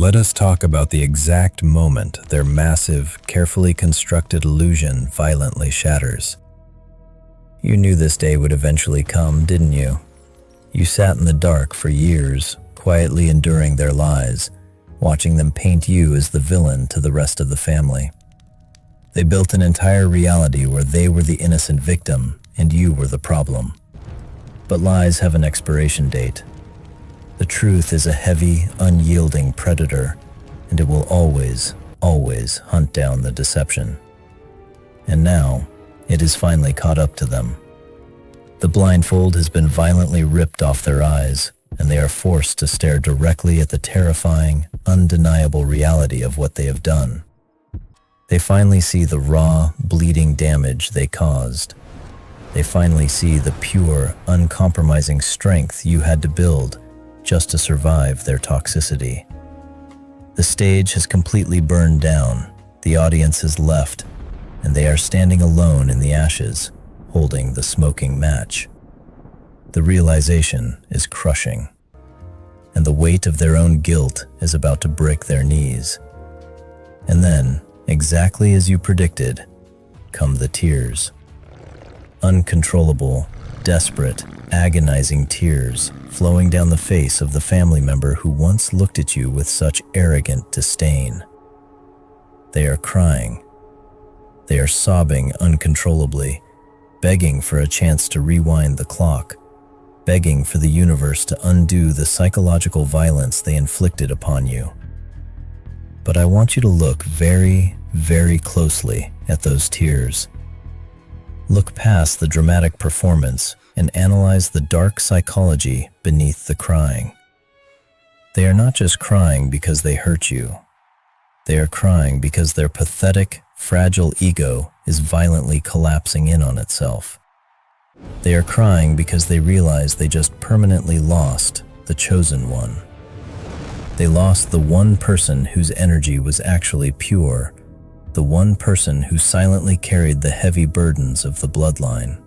Let us talk about the exact moment their massive, carefully constructed illusion violently shatters. You knew this day would eventually come, didn't you? You sat in the dark for years, quietly enduring their lies, watching them paint you as the villain to the rest of the family. They built an entire reality where they were the innocent victim and you were the problem. But lies have an expiration date. The truth is a heavy, unyielding predator, and it will always, always hunt down the deception. And now, it is finally caught up to them. The blindfold has been violently ripped off their eyes, and they are forced to stare directly at the terrifying, undeniable reality of what they have done. They finally see the raw, bleeding damage they caused. They finally see the pure, uncompromising strength you had to build just to survive their toxicity. The stage has completely burned down, the audience has left, and they are standing alone in the ashes, holding the smoking match. The realization is crushing, and the weight of their own guilt is about to break their knees. And then, exactly as you predicted, come the tears. Uncontrollable, desperate, agonizing tears flowing down the face of the family member who once looked at you with such arrogant disdain. They are crying. They are sobbing uncontrollably, begging for a chance to rewind the clock, begging for the universe to undo the psychological violence they inflicted upon you. But I want you to look very, very closely at those tears. Look past the dramatic performance and analyze the dark psychology beneath the crying. They are not just crying because they hurt you. They are crying because their pathetic, fragile ego is violently collapsing in on itself. They are crying because they realize they just permanently lost the chosen one. They lost the one person whose energy was actually pure, the one person who silently carried the heavy burdens of the bloodline.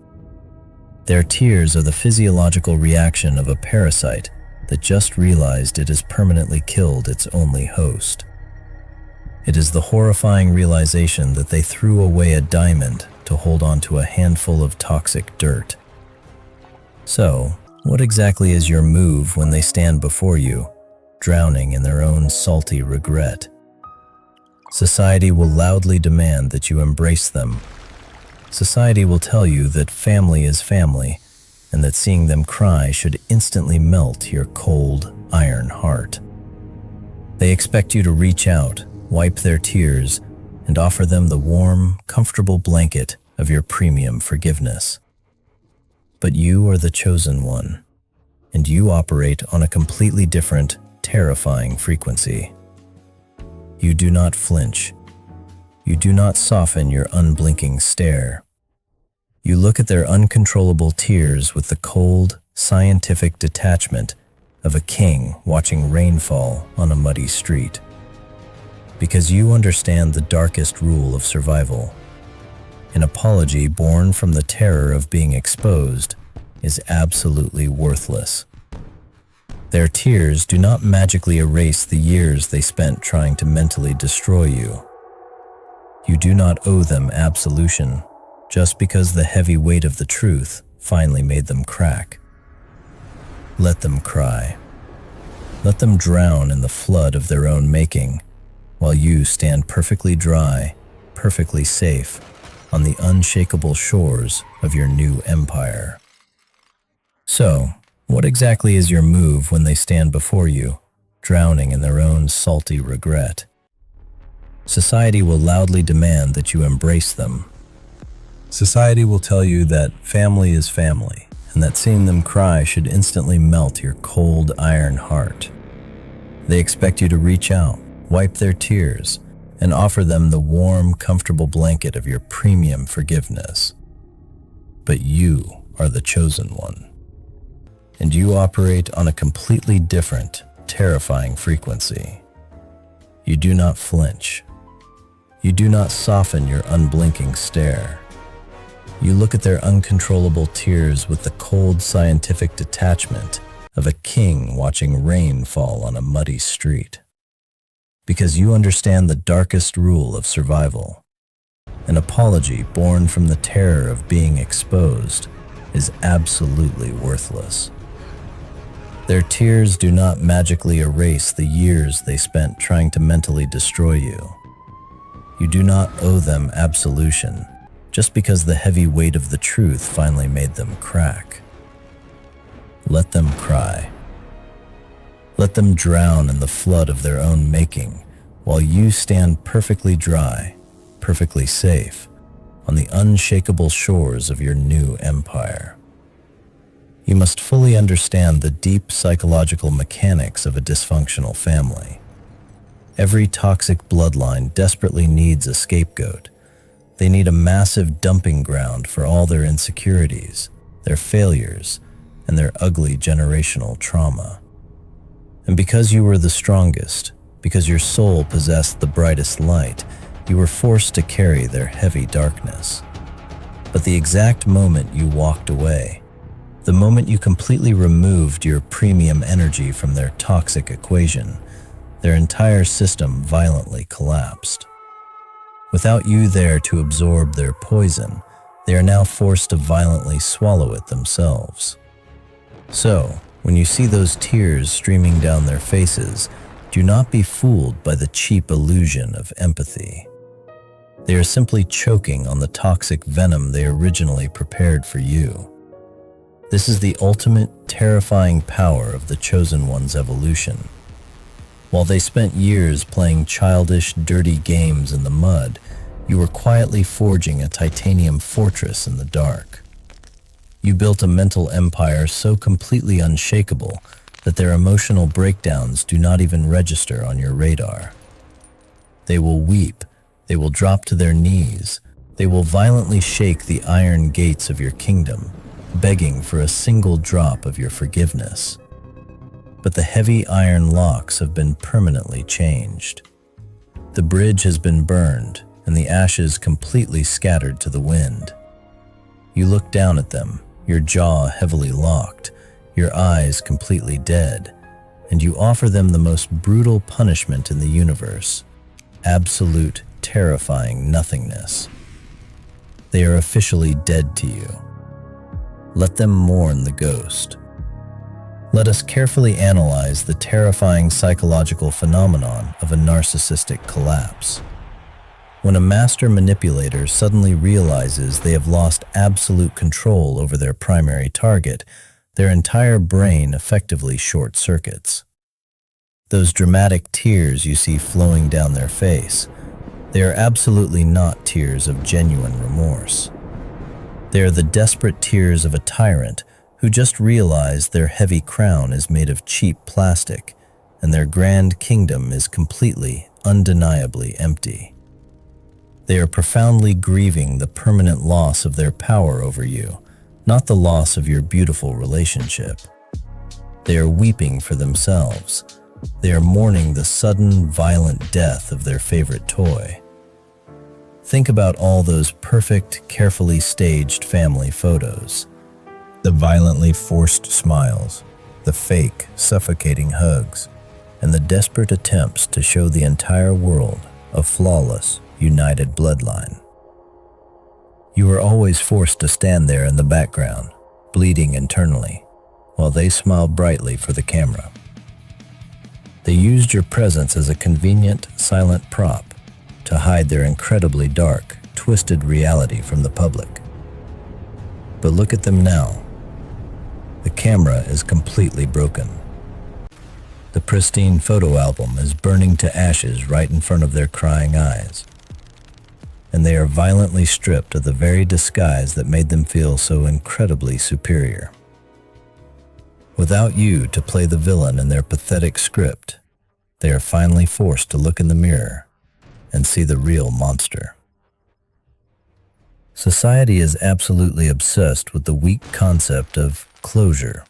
Their tears are the physiological reaction of a parasite that just realized it has permanently killed its only host. It is the horrifying realization that they threw away a diamond to hold on to a handful of toxic dirt. So, what exactly is your move when they stand before you, drowning in their own salty regret? Society will loudly demand that you embrace them. Society will tell you that family is family, and that seeing them cry should instantly melt your cold, iron heart. They expect you to reach out, wipe their tears, and offer them the warm, comfortable blanket of your premium forgiveness. But you are the chosen one, and you operate on a completely different, terrifying frequency. You do not flinch. You do not soften your unblinking stare. You look at their uncontrollable tears with the cold, scientific detachment of a king watching rainfall on a muddy street. Because you understand the darkest rule of survival. An apology born from the terror of being exposed is absolutely worthless. Their tears do not magically erase the years they spent trying to mentally destroy you. You do not owe them absolution just because the heavy weight of the truth finally made them crack. Let them cry. Let them drown in the flood of their own making, while you stand perfectly dry, perfectly safe, on the unshakable shores of your new empire. So, what exactly is your move when they stand before you, drowning in their own salty regret? Society will loudly demand that you embrace them. Society will tell you that family is family, and that seeing them cry should instantly melt your cold iron heart. They expect you to reach out, wipe their tears, and offer them the warm, comfortable blanket of your premium forgiveness. But you are the chosen one, and you operate on a completely different, terrifying frequency. You do not flinch. You do not soften your unblinking stare. You look at their uncontrollable tears with the cold scientific detachment of a king watching rain fall on a muddy street. because you understand the darkest rule of survival. An apology born from the terror of being exposed is absolutely worthless. Their tears do not magically erase the years they spent trying to mentally destroy you. You do not owe them absolution just because the heavy weight of the truth finally made them crack. Let them cry. Let them drown in the flood of their own making while you stand perfectly dry, perfectly safe, on the unshakable shores of your new empire. You must fully understand the deep psychological mechanics of a dysfunctional family. Every toxic bloodline desperately needs a scapegoat. They need a massive dumping ground for all their insecurities, their failures, and their ugly generational trauma. And because you were the strongest, because your soul possessed the brightest light, you were forced to carry their heavy darkness. But the exact moment you walked away, the moment you completely removed your premium energy from their toxic equation, their entire system violently collapsed. Without you there to absorb their poison, they are now forced to violently swallow it themselves. So, when you see those tears streaming down their faces, do not be fooled by the cheap illusion of empathy. They are simply choking on the toxic venom they originally prepared for you. This is the ultimate, terrifying power of the Chosen One's evolution. While they spent years playing childish, dirty games in the mud, you were quietly forging a titanium fortress in the dark. You built a mental empire so completely unshakable that their emotional breakdowns do not even register on your radar. They will weep, they will drop to their knees, they will violently shake the iron gates of your kingdom, begging for a single drop of your forgiveness. But the heavy iron locks have been permanently changed. The bridge has been burned, and the ashes completely scattered to the wind. You look down at them, your jaw heavily locked, your eyes completely dead, and you offer them the most brutal punishment in the universe: absolute, terrifying nothingness. They are officially dead to you. Let them mourn the ghost. Let us carefully analyze the terrifying psychological phenomenon of a narcissistic collapse. When a master manipulator suddenly realizes they have lost absolute control over their primary target, their entire brain effectively short-circuits. Those dramatic tears you see flowing down their face, they are absolutely not tears of genuine remorse. They are the desperate tears of a tyrant who just realized their heavy crown is made of cheap plastic and their grand kingdom is completely, undeniably empty. They are profoundly grieving the permanent loss of their power over you, not the loss of your beautiful relationship. They are weeping for themselves. They are mourning the sudden, violent death of their favorite toy. Think about all those perfect, carefully staged family photos. The violently forced smiles, the fake, suffocating hugs, and the desperate attempts to show the entire world a flawless, united bloodline. You are always forced to stand there in the background, bleeding internally, while they smile brightly for the camera. They used your presence as a convenient, silent prop to hide their incredibly dark, twisted reality from the public. But look at them now. The camera is completely broken. The pristine photo album is burning to ashes right in front of their crying eyes. And they are violently stripped of the very disguise that made them feel so incredibly superior. Without you to play the villain in their pathetic script, they are finally forced to look in the mirror and see the real monster. Society is absolutely obsessed with the weak concept of closure.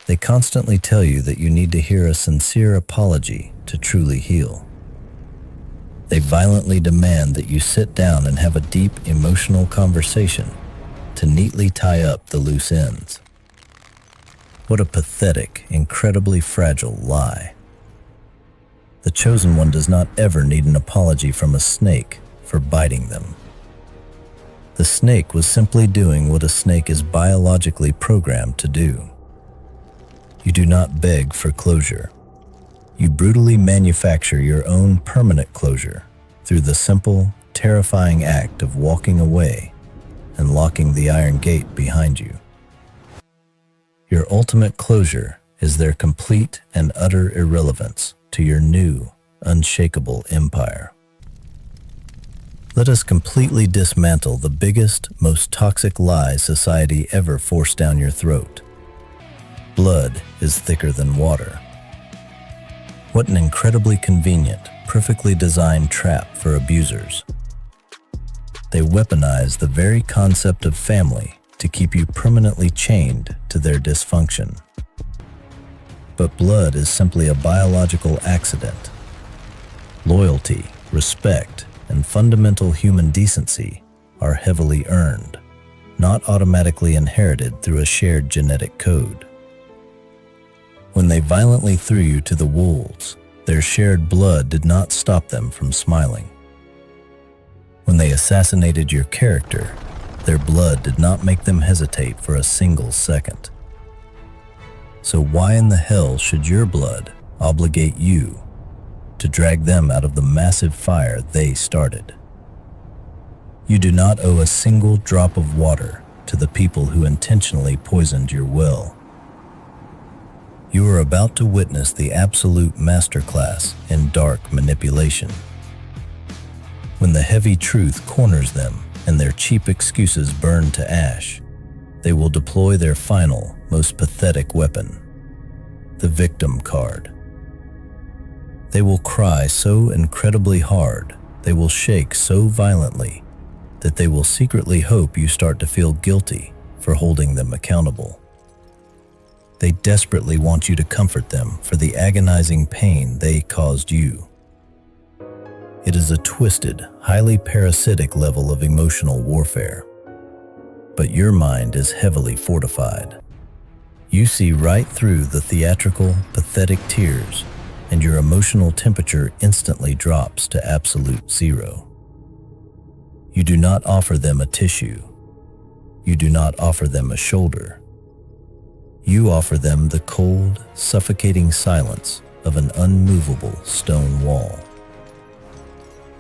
They constantly tell you that you need to hear a sincere apology to truly heal. They violently demand that you sit down and have a deep emotional conversation to neatly tie up the loose ends. What a pathetic, incredibly fragile lie. The chosen one does not ever need an apology from a snake for biting them. The snake was simply doing what a snake is biologically programmed to do. You do not beg for closure. You brutally manufacture your own permanent closure through the simple, terrifying act of walking away and locking the iron gate behind you. Your ultimate closure is their complete and utter irrelevance to your new, unshakable empire. Let us completely dismantle the biggest, most toxic lie society ever forced down your throat. Blood is thicker than water. What an incredibly convenient, perfectly designed trap for abusers. They weaponize the very concept of family to keep you permanently chained to their dysfunction. But blood is simply a biological accident. Loyalty, respect, and fundamental human decency are heavily earned, not automatically inherited through a shared genetic code. When they violently threw you to the wolves, their shared blood did not stop them from smiling. When they assassinated your character, their blood did not make them hesitate for a single second. So why in the hell should your blood obligate you to drag them out of the massive fire they started? You do not owe a single drop of water to the people who intentionally poisoned your well. You are about to witness the absolute masterclass in dark manipulation. When the heavy truth corners them and their cheap excuses burn to ash, they will deploy their final, most pathetic weapon, the victim card. They will cry so incredibly hard, they will shake so violently, that they will secretly hope you start to feel guilty for holding them accountable. They desperately want you to comfort them for the agonizing pain they caused you. It is a twisted, highly parasitic level of emotional warfare. But your mind is heavily fortified. You see right through the theatrical, pathetic tears, and your emotional temperature instantly drops to absolute zero. You do not offer them a tissue. You do not offer them a shoulder. You offer them the cold, suffocating silence of an unmovable stone wall.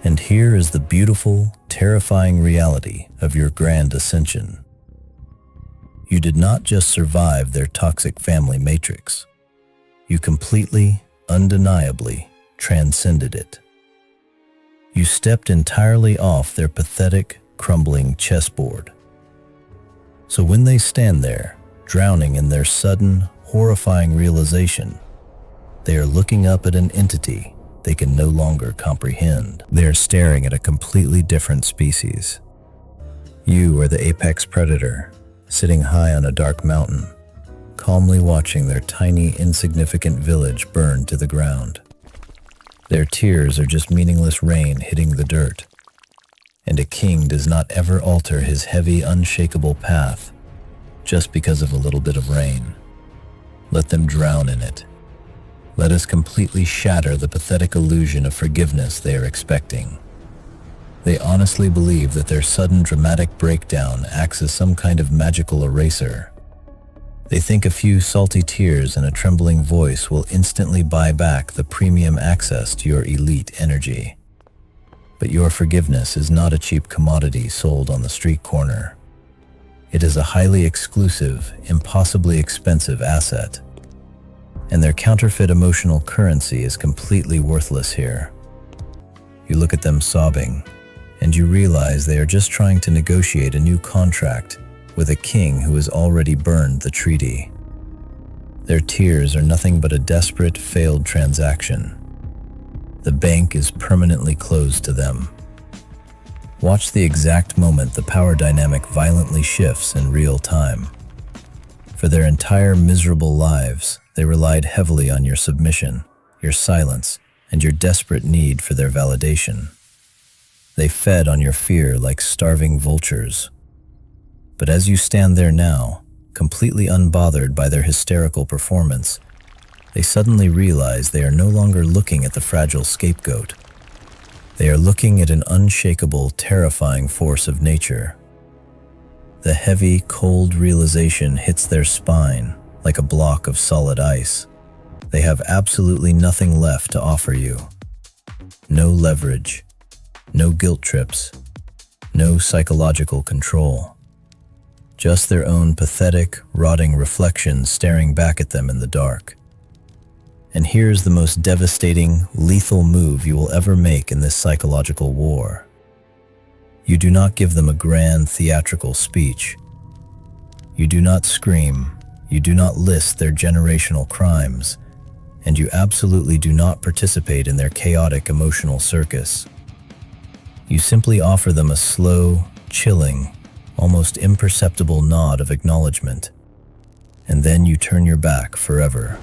And here is the beautiful, terrifying reality of your grand ascension. You did not just survive their toxic family matrix. You completely, undeniably transcended it. You stepped entirely off their pathetic, crumbling chessboard. So when they stand there, drowning in their sudden, horrifying realization, they are looking up at an entity they can no longer comprehend. They are staring at a completely different species. You are the apex predator, sitting high on a dark mountain, calmly watching their tiny, insignificant village burn to the ground. Their tears are just meaningless rain hitting the dirt, and a king does not ever alter his heavy, unshakable path just because of a little bit of rain. Let them drown in it. Let us completely shatter the pathetic illusion of forgiveness they are expecting. They honestly believe that their sudden dramatic breakdown acts as some kind of magical eraser. They think a few salty tears and a trembling voice will instantly buy back the premium access to your elite energy. But your forgiveness is not a cheap commodity sold on the street corner. It is a highly exclusive, impossibly expensive asset. And their counterfeit emotional currency is completely worthless here. You look at them sobbing, and you realize they are just trying to negotiate a new contract with a king who has already burned the treaty. Their tears are nothing but a desperate, failed transaction. The bank is permanently closed to them. Watch the exact moment the power dynamic violently shifts in real time. For their entire miserable lives, they relied heavily on your submission, your silence, and your desperate need for their validation. They fed on your fear like starving vultures. But as you stand there now, completely unbothered by their hysterical performance, They suddenly realize they are no longer looking at the fragile scapegoat. They are looking at an unshakable, terrifying force of nature. The heavy, cold realization hits their spine like a block of solid ice. They have absolutely nothing left to offer you. No leverage, no guilt trips, no psychological control. Just their own pathetic, rotting reflection staring back at them in the dark. And here's the most devastating, lethal move you will ever make in this psychological war. You do not give them a grand theatrical speech. You do not scream, you do not list their generational crimes, and you absolutely do not participate in their chaotic emotional circus. You simply offer them a slow, chilling, almost imperceptible nod of acknowledgement, and then you turn your back forever.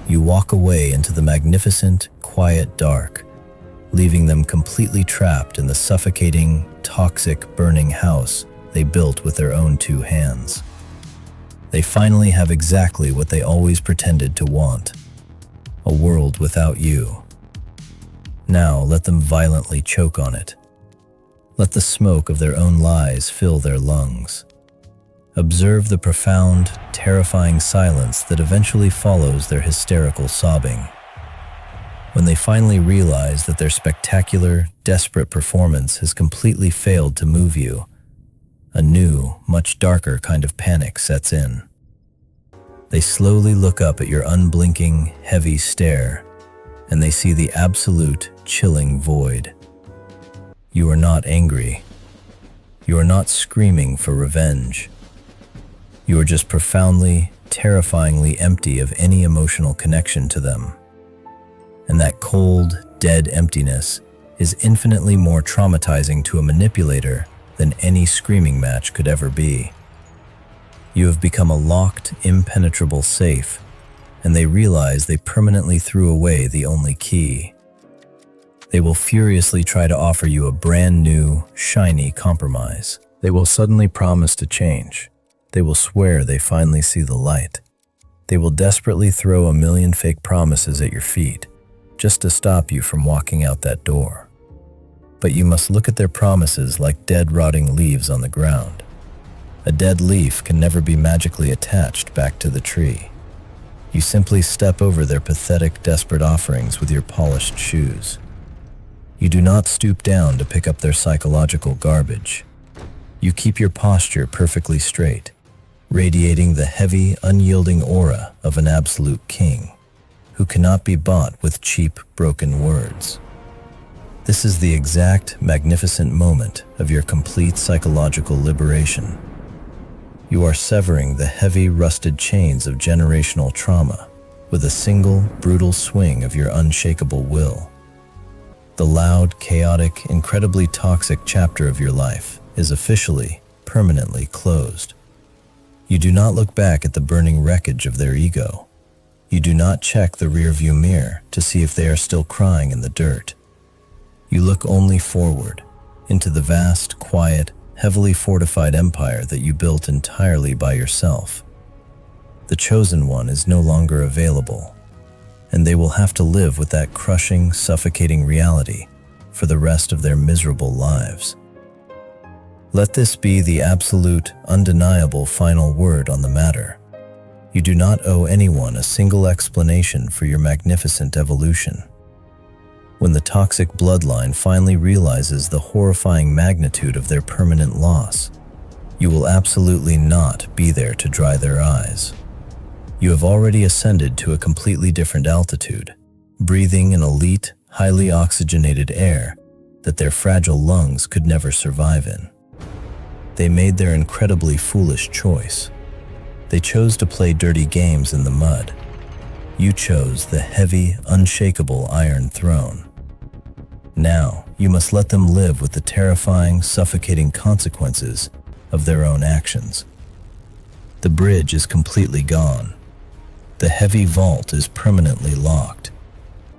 You walk away into the magnificent, quiet dark, leaving them completely trapped in the suffocating, toxic, burning house they built with their own two hands. They finally have exactly what they always pretended to want: a world without you. Now let them violently choke on it. Let the smoke of their own lies fill their lungs. Observe the profound, terrifying silence that eventually follows their hysterical sobbing. When they finally realize that their spectacular, desperate performance has completely failed to move you, a new, much darker kind of panic sets in. They slowly look up at your unblinking, heavy stare, and they see the absolute, chilling void. You are not angry. You are not screaming for revenge. You are just profoundly, terrifyingly empty of any emotional connection to them. And that cold, dead emptiness is infinitely more traumatizing to a manipulator than any screaming match could ever be. You have become a locked, impenetrable safe, and they realize they permanently threw away the only key. They will furiously try to offer you a brand new, shiny compromise. They will suddenly promise to change. They will swear they finally see the light. They will desperately throw a million fake promises at your feet, just to stop you from walking out that door. But you must look at their promises like dead, rotting leaves on the ground. A dead leaf can never be magically attached back to the tree. You simply step over their pathetic, desperate offerings with your polished shoes. You do not stoop down to pick up their psychological garbage. You keep your posture perfectly straight, radiating the heavy, unyielding aura of an absolute king, who cannot be bought with cheap, broken words. This is the exact, magnificent moment of your complete psychological liberation. You are severing the heavy, rusted chains of generational trauma with a single, brutal swing of your unshakable will. The loud, chaotic, incredibly toxic chapter of your life is officially, permanently closed. You do not look back at the burning wreckage of their ego. You do not check the rearview mirror to see if they are still crying in the dirt. You look only forward, into the vast, quiet, heavily fortified empire that you built entirely by yourself. The chosen one is no longer available, and they will have to live with that crushing, suffocating reality for the rest of their miserable lives. Let this be the absolute, undeniable final word on the matter. You do not owe anyone a single explanation for your magnificent evolution. When the toxic bloodline finally realizes the horrifying magnitude of their permanent loss, you will absolutely not be there to dry their eyes. You have already ascended to a completely different altitude, breathing an elite, highly oxygenated air that their fragile lungs could never survive in. They made their incredibly foolish choice. They chose to play dirty games in the mud. You chose the heavy, unshakable Iron Throne. Now, you must let them live with the terrifying, suffocating consequences of their own actions. The bridge is completely gone. The heavy vault is permanently locked,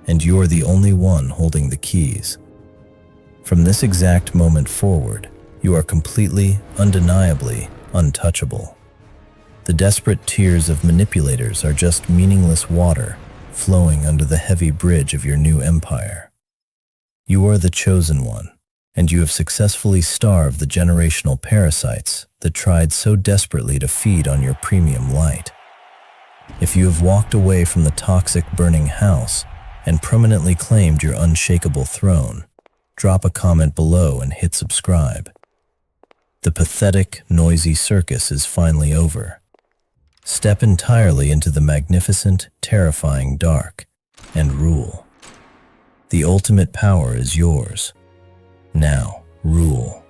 and you're the only one holding the keys. From this exact moment forward, you are completely, undeniably untouchable. The desperate tears of manipulators are just meaningless water flowing under the heavy bridge of your new empire. You are the chosen one, and you have successfully starved the generational parasites that tried so desperately to feed on your premium light. If you have walked away from the toxic burning house and permanently claimed your unshakable throne, drop a comment below and hit subscribe. The pathetic, noisy circus is finally over. Step entirely into the magnificent, terrifying dark and rule. The ultimate power is yours. Now, rule.